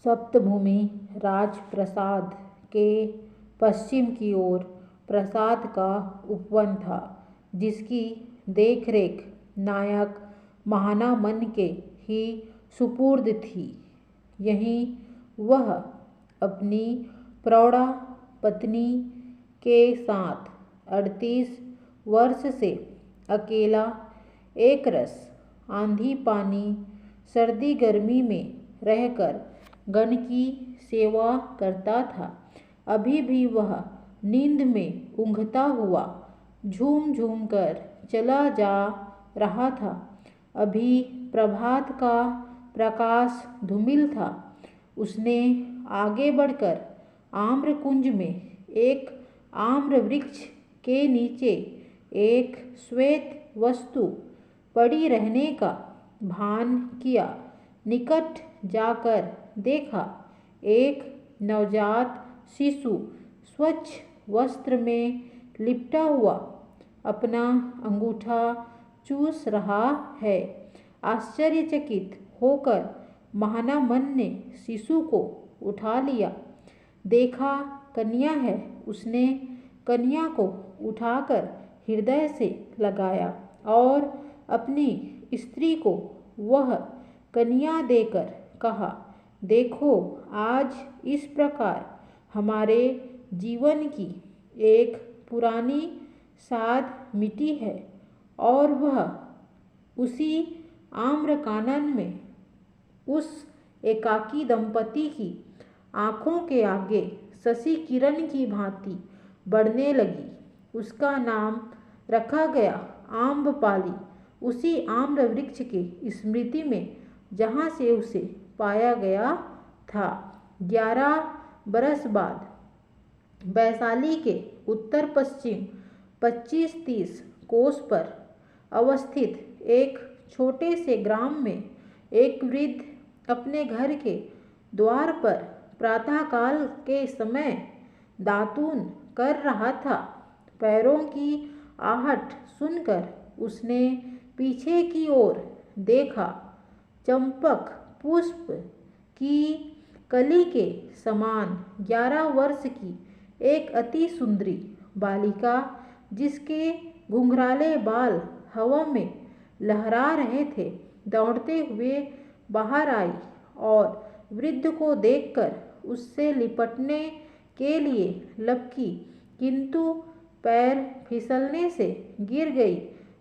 सप्तभूमि राजप्रसाद के पश्चिम की ओर प्रासाद का उपवन था, जिसकी देखरेख नायक महानामन के ही सुपुर्द थी। यहीं वह अपनी प्रौढ़ा पत्नी के साथ 38 वर्ष से अकेला एकरस आंधी पानी सर्दी गर्मी में रहकर गण की सेवा करता था। अभी भी वह नींद में ऊँघता हुआ झूम झूम कर चला जा रहा था। अभी प्रभात का प्रकाश धूमिल था। उसने आगे बढ़कर आम्र कुंज में एक आम्र वृक्ष के नीचे एक श्वेत वस्तु पड़ी रहने का भान किया। निकट जाकर देखा, एक नवजात शिशु स्वच्छ वस्त्र में लिपटा हुआ अपना अंगूठा चूस रहा है। आश्चर्यचकित होकर महानामन ने शिशु को उठा लिया। देखा कन्या है। उसने कन्या को उठाकर हृदय से लगाया और अपनी स्त्री को वह कन्या देकर कहा, देखो, आज इस प्रकार हमारे जीवन की एक पुरानी साध मिटी है। और वह उसी आम्रकानन में उस एकाकी दंपति की आँखों के आगे शशि किरण की भांति बढ़ने लगी। उसका नाम रखा गया आम्रपाली, उसी आम्र वृक्ष की स्मृति में जहाँ से उसे पाया गया था। 11 बरस बाद वैशाली के उत्तर पश्चिम 25-30 कोस पर अवस्थित एक छोटे से ग्राम में एक वृद्ध अपने घर के द्वार पर प्रातःकाल के समय दातून कर रहा था। पैरों की आहट सुनकर उसने पीछे की ओर देखा। चंपक पुष्प की कली के समान 11 वर्ष की एक अति सुंदरी बालिका, जिसके घुंघराले बाल हवा में लहरा रहे थे, दौड़ते हुए बाहर आई और वृद्ध को देखकर उससे लिपटने के लिए लपकी, किंतु पैर फिसलने से गिर गई।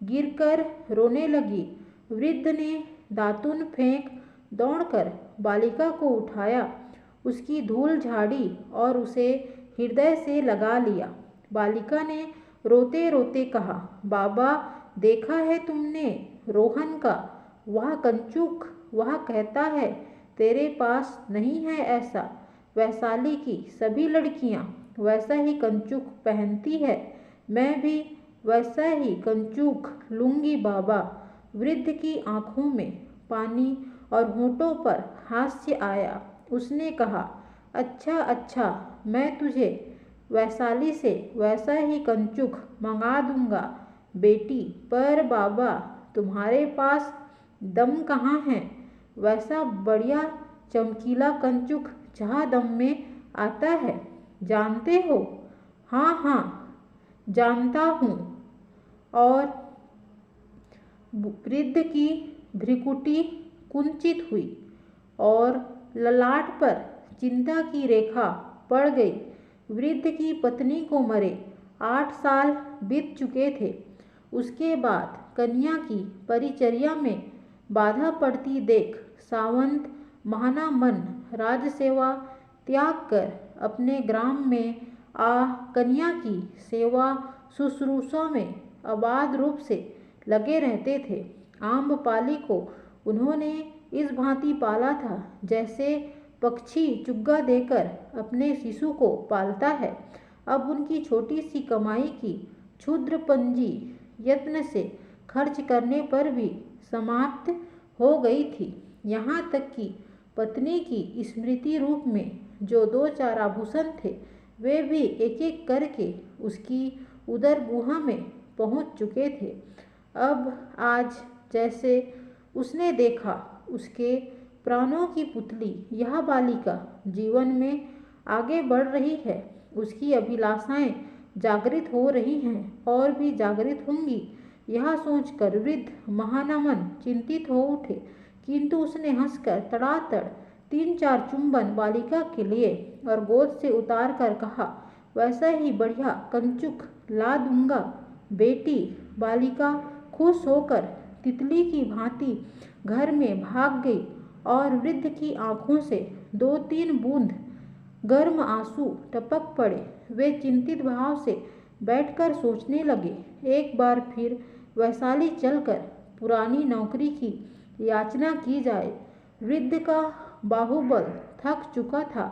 गिरकर रोने लगी। वृद्ध ने दातुन फेंक दौड़कर बालिका को उठाया, उसकी धूल झाड़ी और उसे हृदय से लगा लिया। बालिका ने रोते रोते कहा, बाबा, देखा है तुमने रोहन का वह कंचुक? वह कहता है तेरे पास नहीं है ऐसा। वैशाली की सभी लड़कियां वैसा ही कंचुक पहनती है। मैं भी वैसा ही कंचुक लूँगी बाबा। वृद्ध की आंखों में पानी और होठों पर हास्य आया। उसने कहा, अच्छा अच्छा, मैं तुझे वैशाली से वैसा ही कंचुक मंगा दूंगा बेटी। पर बाबा, तुम्हारे पास दम कहाँ है? वैसा बढ़िया चमकीला कंचुक जहाँ दम में आता है, जानते हो? हाँ हाँ, जानता हूँ। और वृद्ध की भ्रिकुटी कुंचित हुई और ललाट पर चिंता की रेखा पड़ गई। वृद्ध की पत्नी को मरे 8 साल बीत चुके थे। उसके बाद कन्या की परिचर्या में बाधा पड़ती देख सावंत महानामन राजसेवा त्याग कर अपने ग्राम में आ कन्या की सेवा शुश्रूषा में अबाध रूप से लगे रहते थे। आम्रपाली को उन्होंने इस भांति पाला था जैसे पक्षी चुग्गा देकर अपने शिशु को पालता है। अब उनकी छोटी सी कमाई की क्षुद्र पूंजी यत्न से खर्च करने पर भी समाप्त हो गई थी। यहाँ तक कि पत्नी की स्मृति रूप में जो 2-4 आभूषण थे, वे भी एक एक करके उसकी उदर गुहा में पहुँच चुके थे। अब आज जैसे उसने देखा, उसके प्राणों की पुतली यह बालिका जीवन में आगे बढ़ रही है। उसकी अभिलाषाएं जागृत हो रही हैं और भी जागृत होंगी। यह सोचकर वृद्ध महानमन चिंतित हो उठे, किंतु उसने हंसकर तड़ातड़ 3-4 चुंबन बालिका के लिए और गोद से उतार कर कहा, वैसा ही बढ़िया कंचुक ला दूंगा बेटी। बालिका खुश होकर तितली की भांति घर में भाग गई और वृद्ध की आंखों से 2-3 बूंद गर्म आंसू टपक पड़े। वे चिंतित भाव से बैठकर सोचने लगे। एक बार फिर वैशाली चलकर पुरानी नौकरी की याचना की जाए। वृद्ध का बाहुबल थक चुका था,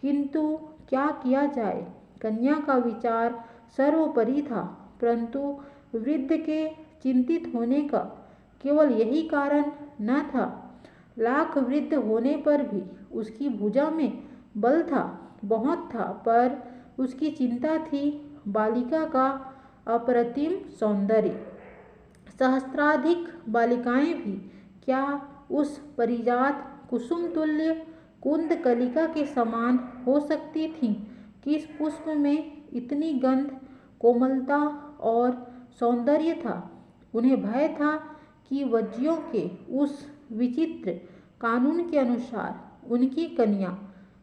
किंतु क्या किया जाए। कन्या का विचार सर्वोपरि था, परंतु वृद्ध के चिंतित होने का केवल यही कारण न था। लाख वृद्ध होने पर भी उसकी भुजा में बल था, बहुत था, पर उसकी चिंता थी बालिका का अप्रतिम सौंदर्य। सहस्राधिक बालिकाएं भी क्या उस परिजात कुसुम तुल्य कुंद कलिका के समान हो सकती थीं? किस पुष्प में इतनी गंध, कोमलता और सौंदर्य था? उन्हें भय था कि वज्जियों के उस विचित्र कानून के अनुसार उनकी कन्या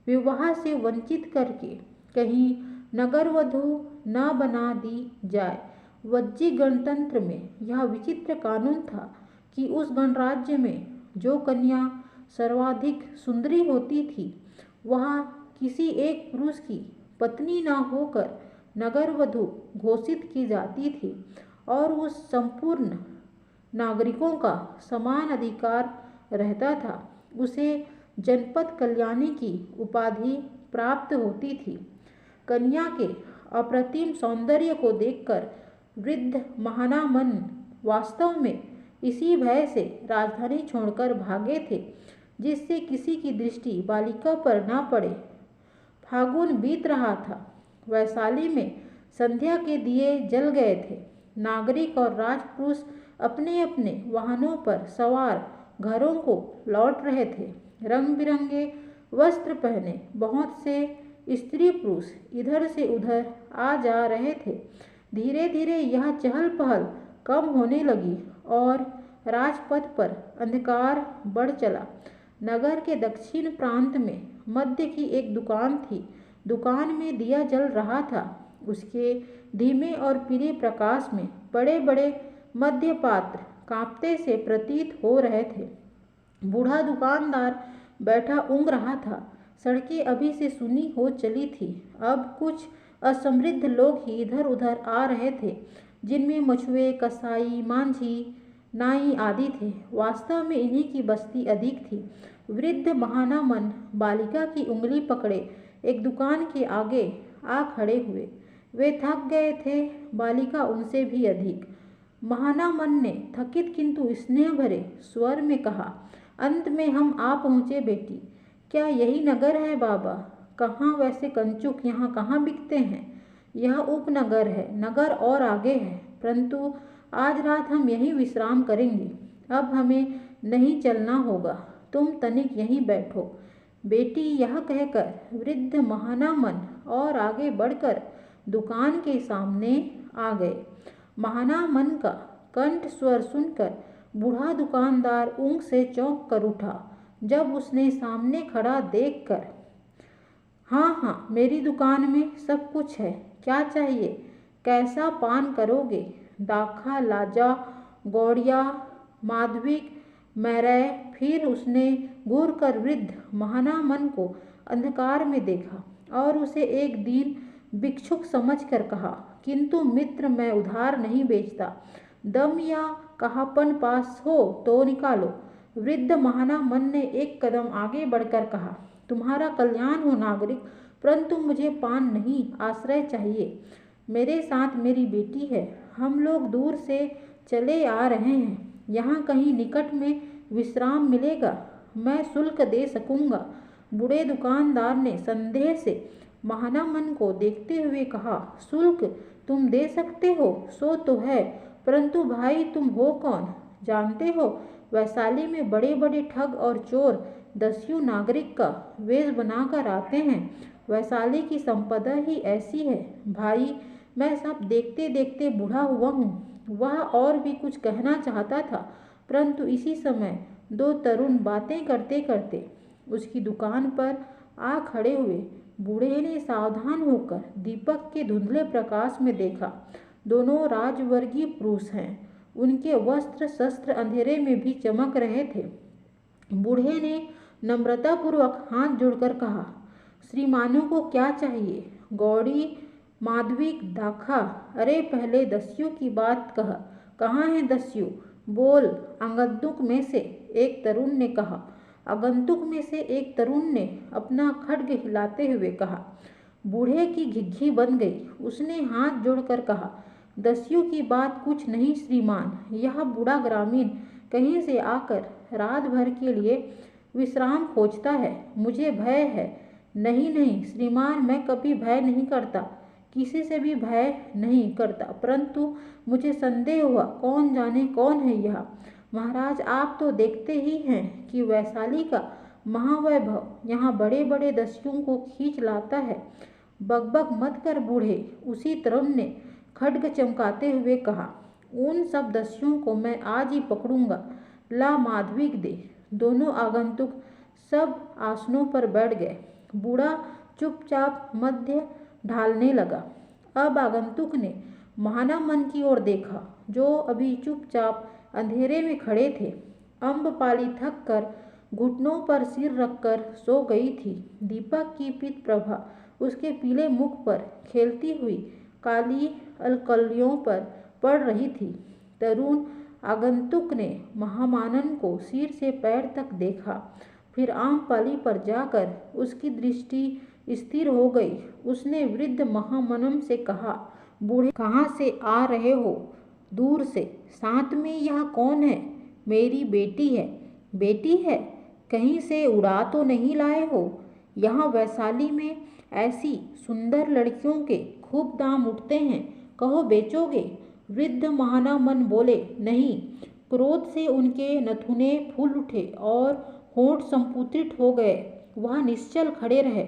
विवाह से वंचित करके कहीं नगरवधू न बना दी जाए। वज्जी गणतंत्र में यह विचित्र कानून था कि उस गणराज्य में जो कन्या सर्वाधिक सुंदरी होती थी, वह किसी एक पुरुष की पत्नी न होकर नगरवधू घोषित की जाती थी और उस संपूर्ण नागरिकों का समान अधिकार रहता था। उसे जनपद कल्याणी की उपाधि प्राप्त होती थी। कन्या के अप्रतिम सौंदर्य को देखकर वृद्ध महानामन वास्तव में इसी भय से राजधानी छोड़कर भागे थे, जिससे किसी की दृष्टि बालिका पर न पड़े। फागुन बीत रहा था। वैशाली में संध्या के दिए जल गए थे। नागरिक और राजपुरुष अपने अपने वाहनों पर सवार घरों को लौट रहे थे। रंग बिरंगे वस्त्र पहने बहुत से स्त्री पुरुष इधर से उधर आ जा रहे थे। धीरे धीरे यह चहल पहल कम होने लगी और राजपथ पर अंधकार बढ़ चला। नगर के दक्षिण प्रांत में मध्य की एक दुकान थी। दुकान में दिया जल रहा था। उसके धीमे और पीले प्रकाश में बड़े बड़े मध्य पात्र कांपते से प्रतीत हो रहे थे। बूढ़ा दुकानदार बैठा ऊँघ रहा था। सड़कें अभी से सुनी हो चली थी। अब कुछ असमृद्ध लोग ही इधर उधर आ रहे थे, जिनमें मछुए, कसाई, मांझी, नाई आदि थे। वास्तव में इन्हीं की बस्ती अधिक थी। वृद्ध महानामन बालिका की उंगली पकड़े एक दुकान के आगे आ खड़े हुए। वे थक गए थे, बालिका उनसे भी अधिक। महानामन ने थकित किंतु स्नेह भरे स्वर में कहा, अंत में हम आ पहुँचे बेटी। क्या यही नगर है बाबा? कहाँ वैसे कंचुक यहाँ कहाँ बिकते हैं? यह उपनगर है, नगर और आगे है, परंतु आज रात हम यहीं विश्राम करेंगे। अब हमें नहीं चलना होगा, तुम तनिक यहीं बैठो बेटी। यह कहकर वृद्ध महानामन और आगे बढ़कर दुकान के सामने आ गए। महानामन का कंठ स्वर सुनकर बूढ़ा दुकानदार ऊँघ से चौंक कर उठा। जब उसने सामने खड़ा देखकर, हाँ हाँ, मेरी दुकान में सब कुछ है, क्या चाहिए? कैसा पान करोगे? दाखा, लाजा, गौड़िया, माधविक, मैरय? फिर उसने घूर कर वृद्ध महानामन को अंधकार में देखा और उसे एक दीन भिक्षुक समझकर कहा, किंतु मित्र, मैं उधार नहीं बेचता। दम या कहापन पास हो तो निकालो। वृद्ध महानामन ने एक कदम आगे बढ़कर कहा, तुम्हारा कल्याण हो नागरिक, परंतु मुझे पान नहीं, आश्रय चाहिए। मेरे साथ मेरी बेटी है। हम लोग दूर से चले आ रहे हैं। यहाँ कहीं निकट में विश्राम मिलेगा? मैं शुल्क दे सकूँगा। बूढ़े दुकानदार ने संदेह से महानामन को देखते हुए कहा, शुल्क तुम दे सकते हो सो तो है, परंतु भाई तुम हो कौन? जानते हो वैशाली में बड़े बड़े ठग और चोर दस्यु नागरिक का वेश बनाकर आते हैं। वैशाली की संपदा ही ऐसी है। भाई, मैं सब देखते देखते बूढ़ा हुआ हूँ। वह और भी कुछ कहना चाहता था, परंतु इसी समय दो तरुण बातें करते करते उसकी दुकान पर आ खड़े हुए। बूढ़े ने सावधान होकर दीपक के धुंधले प्रकाश में देखा। दोनों राजवर्गीय पुरुष हैं। उनके वस्त्र शस्त्र अंधेरे में भी चमक रहे थे। बूढ़े ने नम्रतापूर्वक हाथ जोड़कर कहा, श्रीमानों को क्या चाहिए? गौड़ी, माधविक, दाखा। अरे पहले दस्यु की बात कह। कहाँ है दस्यु? बोल, आगंतुक में से एक तरुण ने कहा। आगंतुक में से एक तरुण ने अपना खड्ग हिलाते हुए कहा। बूढ़े की घिघी बन गई। उसने हाथ जोड़कर कहा, दस्यु की बात कुछ नहीं श्रीमान। यह बूढ़ा ग्रामीण कहीं से आकर रात भर के लिए विश्राम खोजता है। मुझे भय है। नहीं नहीं श्रीमान, मैं कभी भय नहीं करता, किसी से भी भय नहीं करता, परंतु मुझे संदेह हुआ, कौन जाने कौन है यह। महाराज, आप तो देखते ही हैं कि वैशाली का महावैभव यहाँ बड़े बड़े दस्युओं को खींच लाता है। बकबक मत कर बूढ़े, उसी तरुण ने खड्ग चमकाते हुए कहा। उन सब दस्युओं को मैं आज ही पकड़ूंगा। ला माधविक दे। दोनों आगंतुक सब आसनों पर बैठ गए। बूढ़ा चुपचाप मध्य ढालने लगा। अब आगंतुक ने महानामन की ओर देखा, जो अभी चुपचाप अंधेरे में खड़े थे। अम्बपाली थक कर घुटनों पर सिर रखकर सो गई थी। दीपक की पीत प्रभा उसके पीले मुख पर खेलती हुई काली अलकलियों पर पड़ रही थी। तरुण आगंतुक ने महामानन को सिर से पैर तक देखा, फिर आम्रपाली पर जाकर उसकी दृष्टि स्थिर हो गई। उसने वृद्ध महामनम से कहा, बूढ़े, कहाँ से आ रहे हो? दूर से। साथ में यह कौन है? मेरी बेटी है। बेटी है? कहीं से उड़ा तो नहीं लाए हो? यहाँ वैशाली में ऐसी सुंदर लड़कियों के खूब दाम उठते हैं, कहो बेचोगे? वृद्ध महानामन बोले। नहीं। क्रोध से उनके नथुने फूल उठे और होंठ संकुचित हो गए। वह निश्चल खड़े रहे।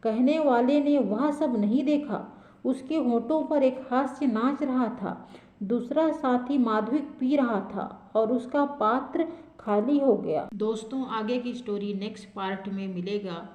कहने वाले ने वह सब नहीं देखा। उसके होठों पर एक हास्य नाच रहा था। दूसरा साथी माधविक पी रहा था और उसका पात्र खाली हो गया। दोस्तों, आगे की स्टोरी नेक्स्ट पार्ट में मिलेगा।